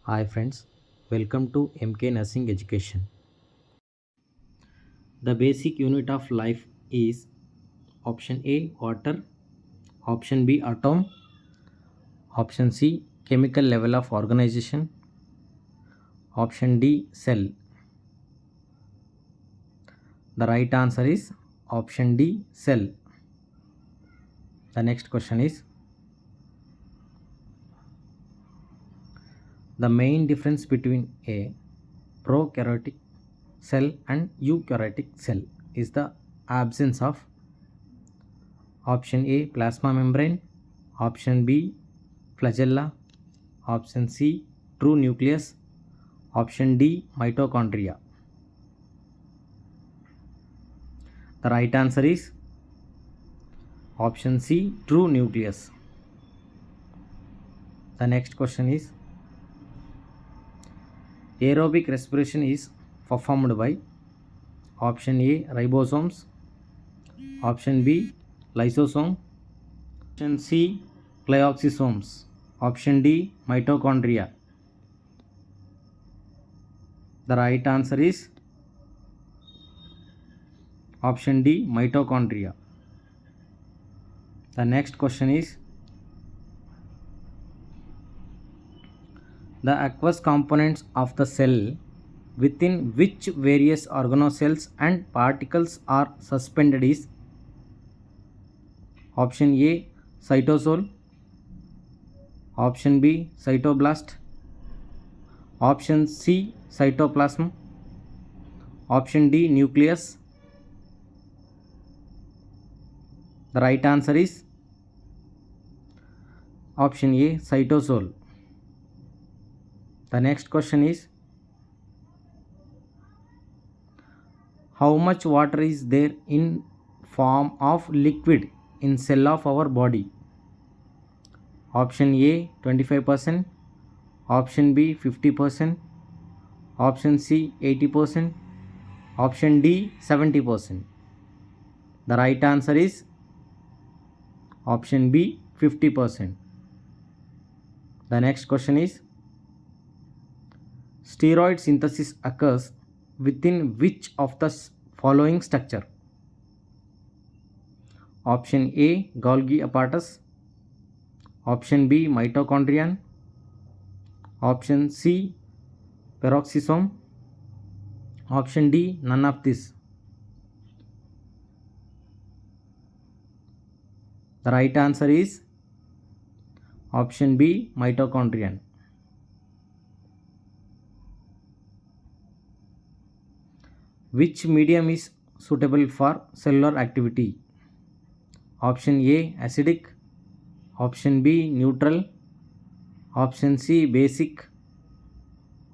Hi friends, welcome to MK Nursing Education. The basic unit of life is option A water, option B atom, option C chemical level of organization, option D cell. The right answer is option D cell. The next question is the main difference between a prokaryotic cell and eukaryotic cell is the absence of option A plasma membrane, option B flagella, option C true nucleus, option D mitochondria. The right answer is option C true nucleus. The next question is aerobic respiration is performed by option A ribosomes, option B lysosome, option C glyoxysomes, option D mitochondria. The right answer is option D mitochondria. The next question is the aqueous components of the cell within which various organocells and particles are suspended is option A cytosol, option B cytoblast, option C cytoplasm, option D nucleus. The right answer is option A cytosol. The next question is how much water is there in form of liquid in cell of our body? Option A 25%, option B 50%, option C 80%, option D 70%. The right answer is option B 50%. The next question is steroid synthesis occurs within which of the following structure? Option A Golgi apparatus, option B mitochondrion, option C peroxisome, option D none of this. The right answer is option B mitochondrion. Which medium is suitable for cellular activity? Option A acidic, option B neutral, option C basic,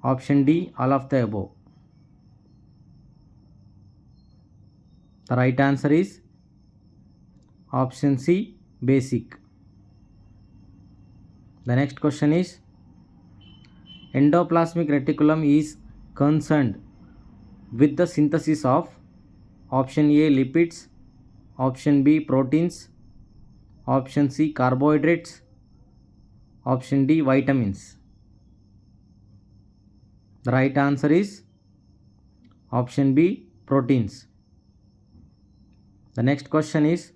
option D all of the above. The right answer is option C basic. The next question is endoplasmic reticulum is concerned with the synthesis of option A lipids, option B proteins, option C carbohydrates, option D vitamins. The right answer is option B proteins. The next question is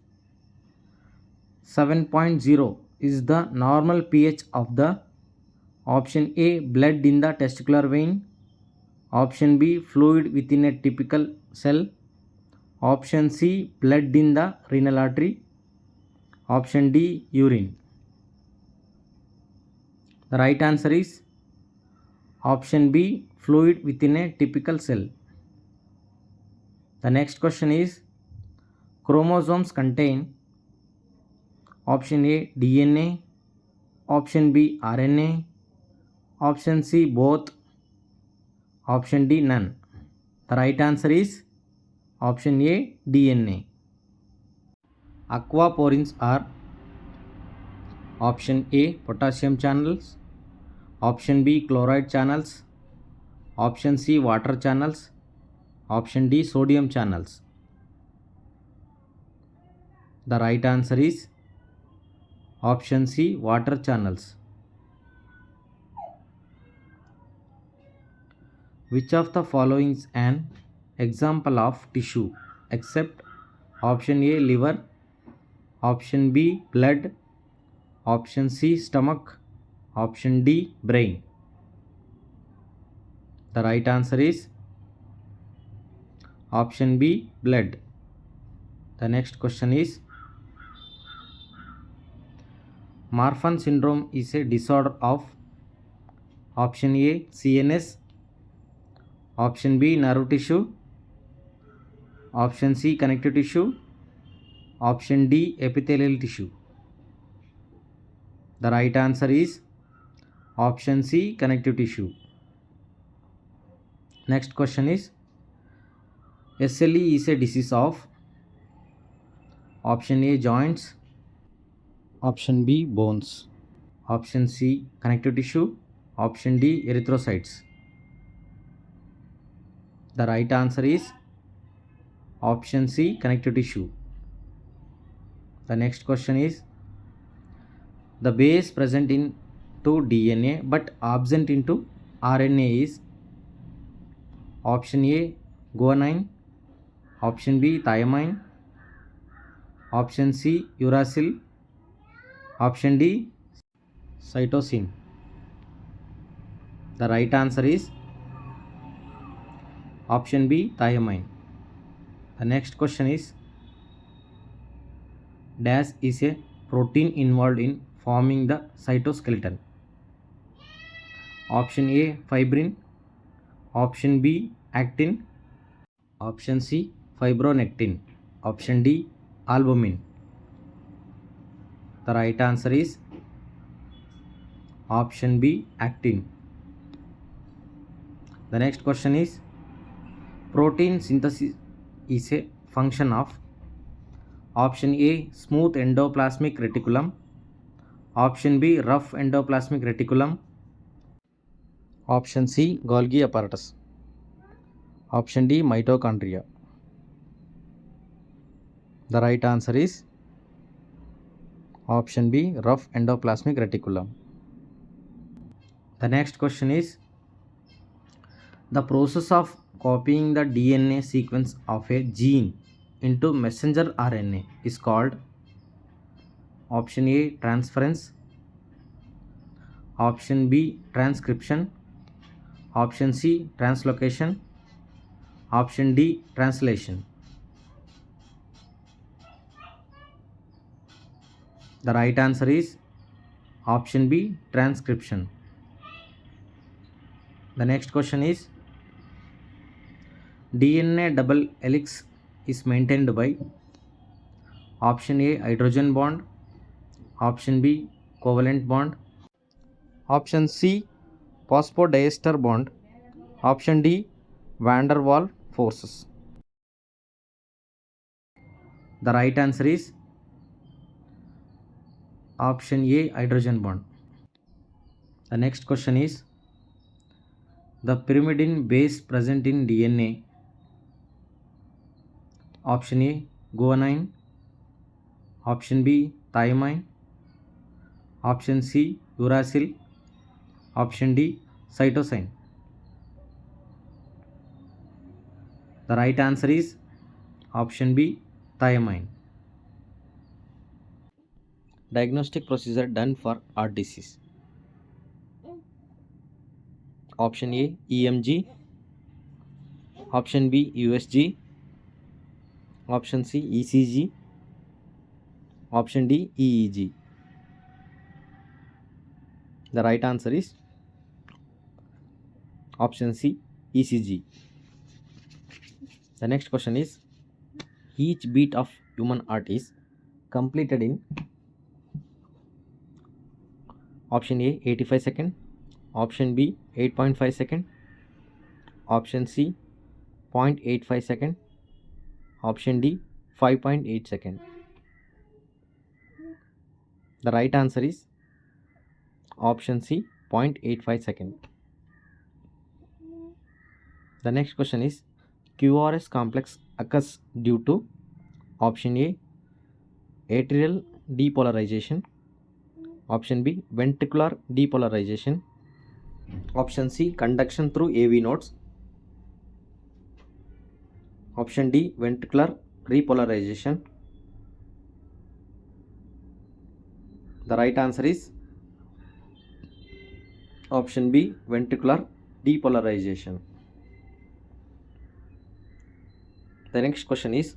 7.0 is the normal pH of the option A blood in the testicular vein, option B fluid within a typical cell, option C blood in the renal artery, option D urine. The right answer is option B fluid within a typical cell. The next question is chromosomes contain option A DNA, option B RNA, option C both, option D none. The right answer is option A DNA. Aquaporins are option A potassium channels, option B chloride channels, option C water channels, option D sodium channels. The right answer is option C water channels. Which of the following is an example of tissue except option A liver, option B blood, option C stomach, option D brain? The right answer is option B blood. The next question is Marfan syndrome is a disorder of option A CNS, option B nerve tissue, option C connective tissue, option D epithelial tissue. The right answer is option C connective tissue. Next question is SLE is a disease of option A joints, option B bones, option C connective tissue, option D erythrocytes. The right answer is option C connective tissue. The next question is the base present in DNA but absent into RNA is option A guanine, option B thymine, option C uracil, option D cytosine. The right answer is option B thymine. The next question is dash is a protein involved in forming the cytoskeleton. Option A fibrin, option B actin, option C fibronectin, option D albumin. The right answer is option B actin. The next question is protein synthesis is a function of option A smooth endoplasmic reticulum, option B rough endoplasmic reticulum, option C Golgi apparatus, option D mitochondria. The right answer is option B rough endoplasmic reticulum. The next question is the process of copying the DNA sequence of a gene into messenger RNA is called option A transference, option B transcription, option C translocation, option D translation. The right answer is option B transcription. The next question is DNA double helix is maintained by option A hydrogen bond, option B covalent bond, option C phosphodiester bond, option D van der Waals forces. The right answer is option A hydrogen bond. The next question is the pyrimidine base present in DNA. Option A guanine, option B thymine, option C uracil, option D cytosine. The right answer is option B thymine. Diagnostic procedure done for heart disease. Option A EMG, option B USG, option C ECG, option D EEG. The right answer is option C ECG. The next question is each beat of human heart is completed in option A 85 seconds, option B 8.5 seconds, option C 0.85 seconds, option D 5.8 seconds. The right answer is option C 0.85 seconds. The next question is QRS complex occurs due to option A atrial depolarization, option B ventricular depolarization, option C conduction through AV nodes, Option D, ventricular repolarization. The right answer is option B, ventricular depolarization. The next question is,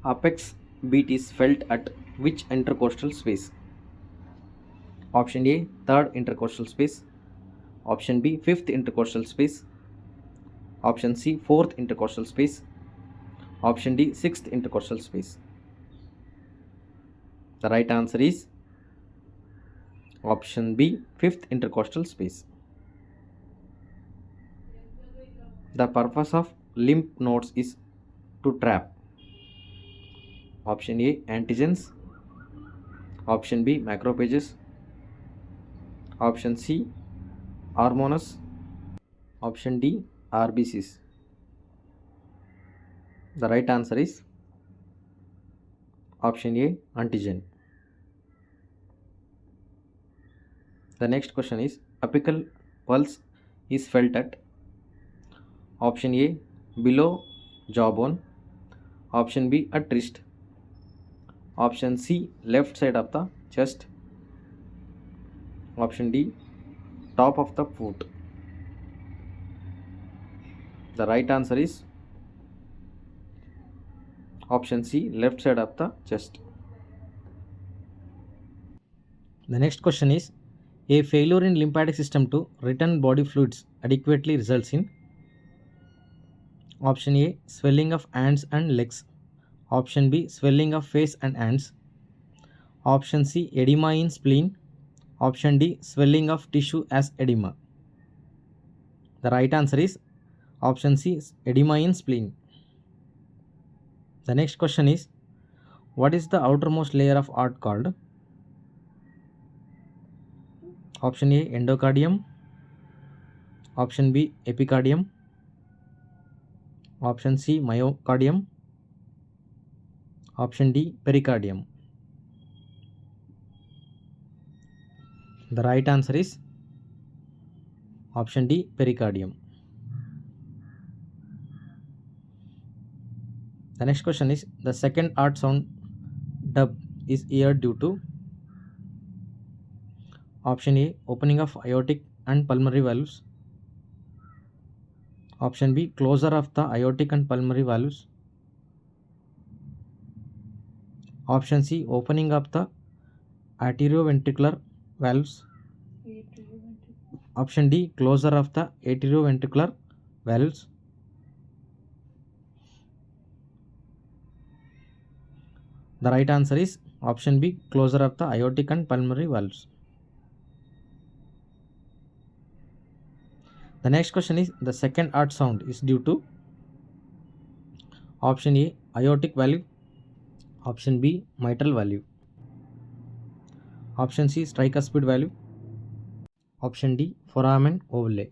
apex beat is felt at which intercostal space? Option A, third intercostal space. Option B, fifth intercostal space. Option C, fourth intercostal space. Option D, sixth intercostal space. The right answer is option B, fifth intercostal space. The purpose of lymph nodes is to trap. Option A, antigens. Option B, macrophages. Option C, hormones. Option D, RBCs. The right answer is option A, antigen. The next question is, apical pulse is felt at option A, below jawbone. Option B, at wrist. Option C, left side of the chest. Option D, top of the foot. The right answer is option C, left side of the chest. The next question is, a failure in lymphatic system to return body fluids adequately results in option A, swelling of hands and legs. Option B, swelling of face and hands. Option C, edema in spleen. Option D, swelling of tissue as edema. The right answer is option C, edema in spleen. The next question is, what is the outermost layer of heart called? Option A, endocardium. Option B, epicardium. Option C, myocardium. Option D, pericardium. The right answer is option D, pericardium. The next question is, the second heart sound dub is heard due to option A, opening of aortic and pulmonary valves. Option B, closure of the aortic and pulmonary valves. Option C, opening of the atrioventricular valves. Option D, closure of the atrioventricular valves. The right answer is option B, closure of the aortic and pulmonary valves. The next question is, the second heart sound is due to option A, aortic valve. Option B, mitral valve. Option C, tricuspid valve. Option D, foramen ovale.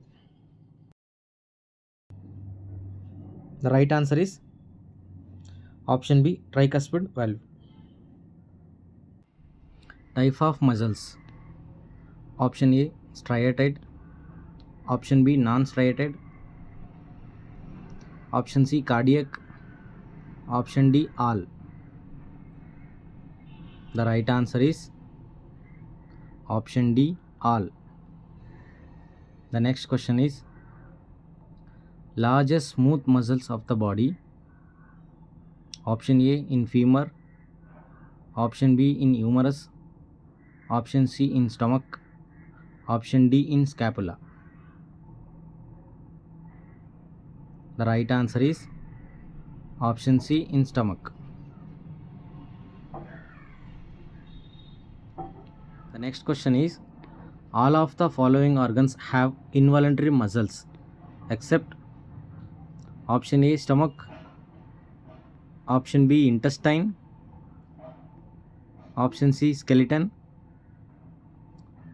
The right answer is option B, tricuspid valve. Type of muscles. Option A, striated. Option B, non-striated. Option C, cardiac. Option D, all. The right answer is option D, all. The next question is, largest smooth muscles of the body. Option A, in femur. Option B, in humerus. Option C, in stomach. Option D, in scapula. The right answer is option C, in stomach. The next question is, all of the following organs have involuntary muscles except option A, stomach. Option B, intestine. Option C, skeleton.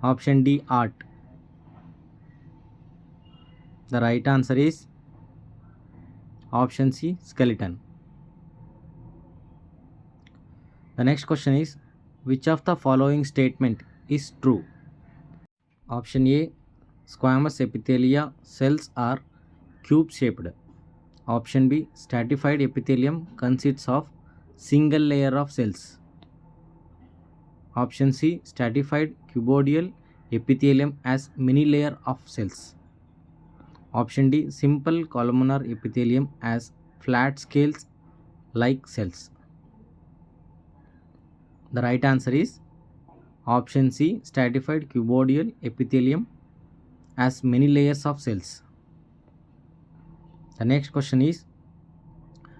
Option D, heart. The right answer is option C, skeleton. The next question is, which of the following statement is true? Option A, squamous epithelia cells are cube shaped. Option B, stratified epithelium consists of single layer of cells. Option C, stratified cuboidal epithelium as many layer of cells. Option D, simple columnar epithelium as flat scales like cells. The right answer is option C, stratified cuboidal epithelium as many layers of cells. The next question is,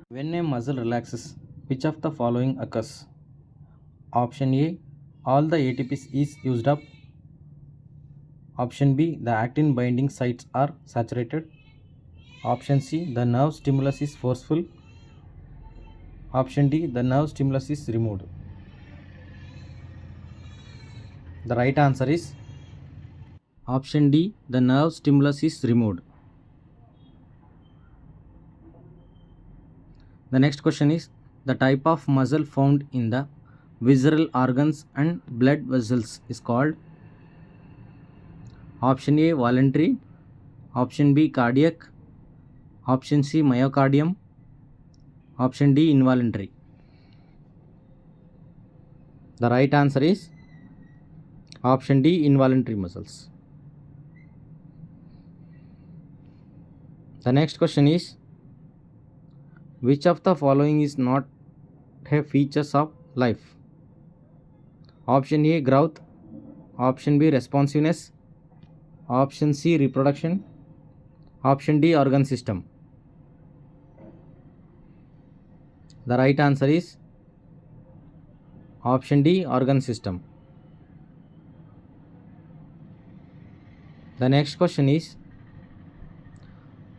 when a muscle relaxes, which of the following occurs? Option A, all the ATP is used up. Option B, the actin binding sites are saturated. Option C, the nerve stimulus is forceful. Option D, the nerve stimulus is removed. The right answer is option D, the nerve stimulus is removed. The next question is, the type of muscle found in the visceral organs and blood vessels is called? Option A, voluntary. Option B, cardiac. Option C, myocardium. Option D, involuntary. The right answer is option D, involuntary muscles. The next question is, which of the following is not a features of life? Option A, growth. Option B, responsiveness. Option C, reproduction. Option D, organ system. The right answer is option D, organ system. The next question is,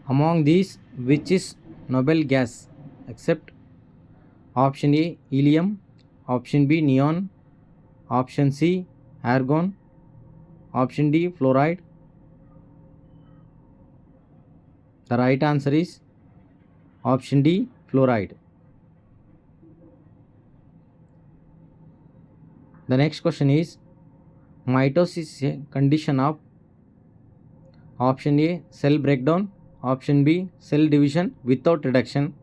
among these, which is noble gas except? Option A, helium. Option B, neon. Option C, argon. Option D, fluoride. The right answer is option D, fluoride. The next question is, mitosis is a condition of? Option A, cell breakdown. Option B, cell division without reduction.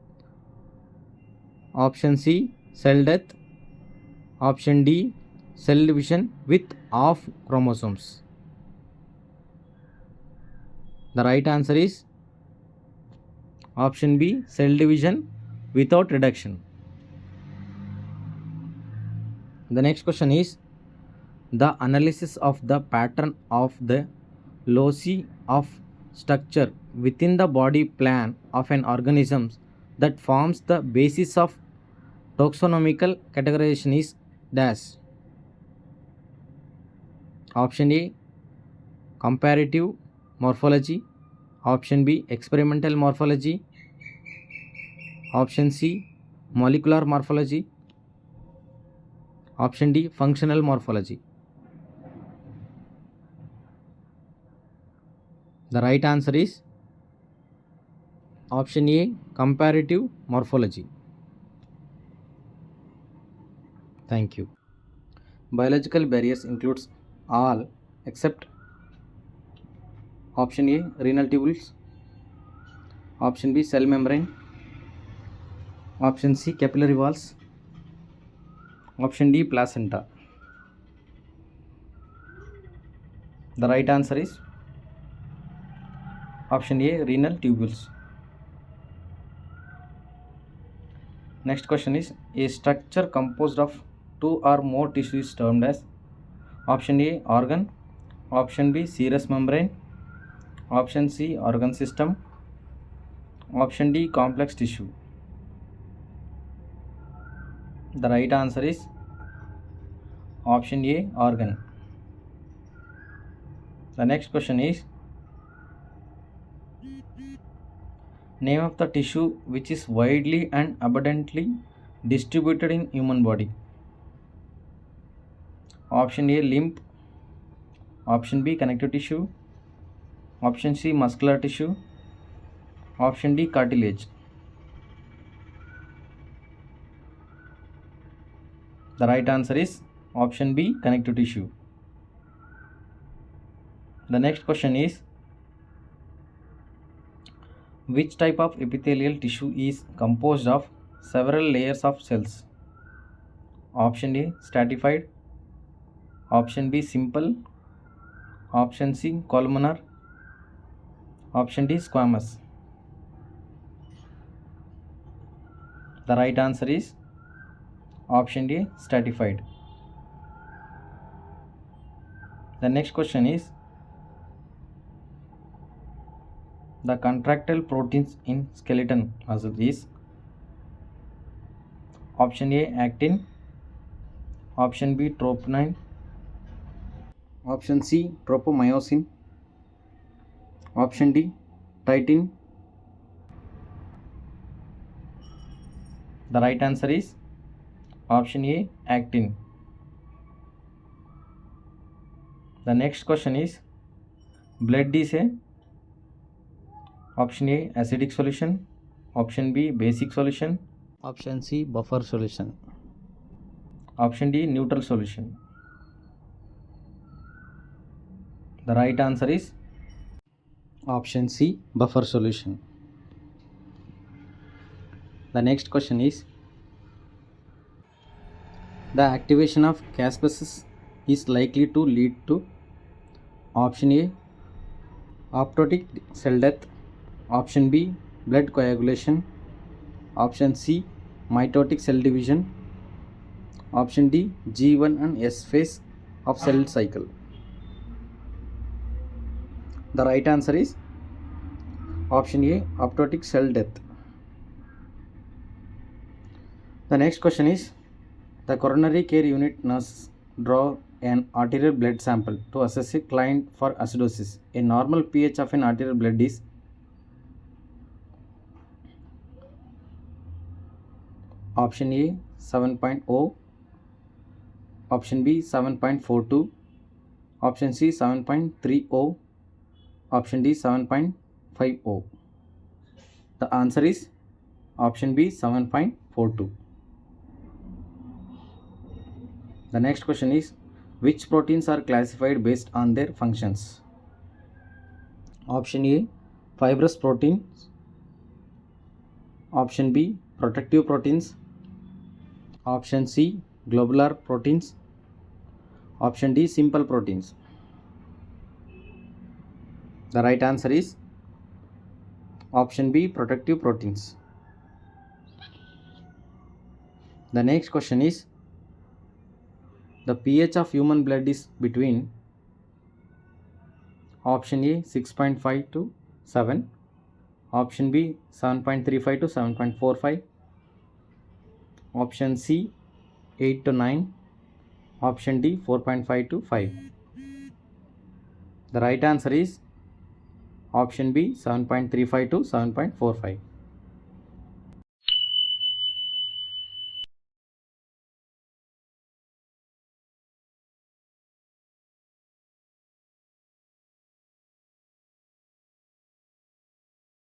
Option C, cell death. Option D, cell division with off chromosomes. The right answer is option B, cell division without reduction. The next question is, the analysis of the pattern of the loci of structure within the body plan of an organism that forms the basis of taxonomical categorization is dash. Option A, comparative morphology. Option B, experimental morphology. Option C, molecular morphology. Option D, functional morphology. The right answer is option A, comparative morphology. Thank you. Biological barriers includes all except? Option A, renal tubules. Option B, cell membrane. Option C, capillary walls. Option D, placenta. The right answer is option A, renal tubules. Next question is, a structure composed of two or more tissues termed as? Option A, organ. Option B, serous membrane. Option C, organ system. Option D, complex tissue. The right answer is option A, organ. The next question is, name of the tissue which is widely and abundantly distributed in human body. Option A, lymph. Option B, connective tissue. Option C, muscular tissue. Option D, cartilage. The right answer is option B, connective tissue. The next question is, Which type of epithelial tissue is composed of several layers of cells? Option A stratified, option B simple, option C columnar, option D squamous. The right answer is option A stratified. The next question is the contractile proteins in skeleton muscle is option A actin, option B troponin, option C tropomyosin, option D titin. The right answer is option A actin. The next question is blood is a option A acidic solution, option B basic solution, option C buffer solution, option D neutral solution. The right answer is option C buffer solution. The next question is the activation of caspases is likely to lead to option A apoptotic cell death, option B blood coagulation, option C mitotic cell division, option D G1 and S phase of cell cycle. The right answer is option A apoptotic cell death. The next question is the coronary care unit nurse draw an arterial blood sample to assess a client for acidosis. A normal pH of an arterial blood is option A 7.0, option B 7.42, option C 7.30, option D 7.50. The answer is option B 7.42. The next question is which proteins are classified based on their functions? Option A fibrous proteins, option B protective proteins, option C globular proteins, option D simple proteins. The right answer is option B protective proteins. The next question is the pH of human blood is between option A 6.5 to 7, option B 7.35 to 7.45, option C 8 to 9, option D 4.5 to 5. The right answer is option B 7.35 to 7.45.